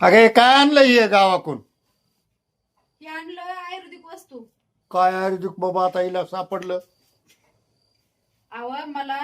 अगे काय आणलं हे गावाकडून? हे आणलं आयुर्वेदिक वस्तू. काय आयुर्वेदिक बाबा आता हिला सापडलं? अव मला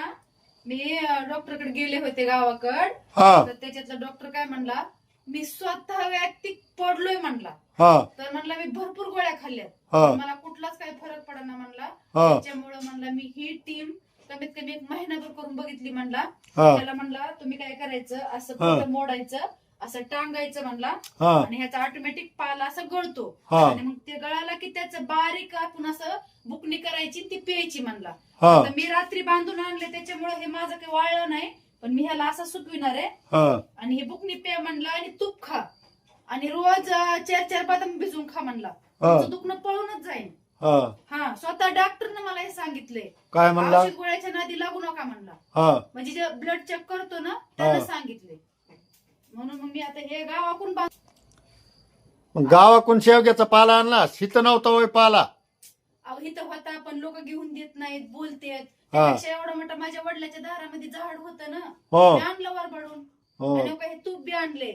मी डॉक्टरकडे गेले होते गावाकड. हा तर त्याच्यातला डॉक्टर काय म्हणला, मी स्वतः वैयक्तिक पडलोय म्हणला. हा तर म्हणला मी भरपूर गोळ्या खाल्ल्यात, हा. पण मला कुठलाच काही फरक पडना म्हणला. हा. त्याच्यामुळे म्हणला मी ही टीम कमीत कमी 1 महिनाभर करून बघितली म्हणला. हा. त्याला म्हणला तुम्ही काय करायचं, असं हा. पोट मोडायचं, असं टांगायचं म्हणला, हा आणि ह्याचा ऑटोमॅटिक पाला असा गळतो. हा. आणि मग ते गळाला की त्याचं बारीक आपण असं बुकणी करायची ती प्यायची म्हणला. हा. आता मी रात्री बांधून आणले त्याच्यामुळे हे माझं काही वाळलं नाही, पण मी ह्याला असं सुकविणार आहे. हा आणि हे बुकणी पे म्हणला, आणि तूप खा, आणि रोज 4-4 बदाम भिजवून खा म्हणला. हा. तुमचं दुखणं पळूनच जाईल. हा. हा, स्वतः डॉक्टरने मला हे सांगितलंय. काय म्हणला? औषध गोळ्याच्या नादी लागू नका म्हणला. हा म्हणजे जे ब्लड चेक करतो ना त्यानं हा. सांगितले. म्हणून मग मी आता हे गावाकडून मग गावाकडून शेवग्याचा पाला आणला? शीत नव्हता होय पाला? इथं होता, पण लोक घेऊन देत नाहीत, बोलतेत. हा. त्यापेक्षा एवढं मोठं माझ्या वडिलाच्या दारामध्ये झाड होतं ना, हो. मी आणलं वरबडून. हो. आणि काही तूप बी आणले.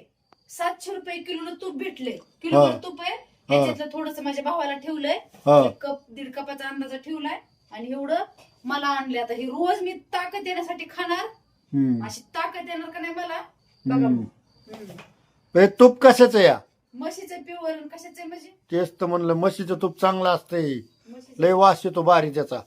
700 रुपये किलो तूप भेटले. हा. किलोभर तूप आहे. त्याच्यातलं थोडस माझ्या भावाला ठेवलंय. हा. 1 कप 1.5 कपाचा अंदाजा ठेवलाय. आणि एवढं मला आणले. आता हे रोज मी ताकद देण्यासाठी खाणार. हम्म. अशी ताकद देणार का नाही मला बघा. हम्म. हम्म. हे तूप कशाचं या? म्हशीचं प्युअर. कशाचं आहे म्हणजे? तेच तर म्हणलं, म्हशीचं तूप चांगलं असतंय. म्हशीचं. लय वास येतो बारी त्याचा.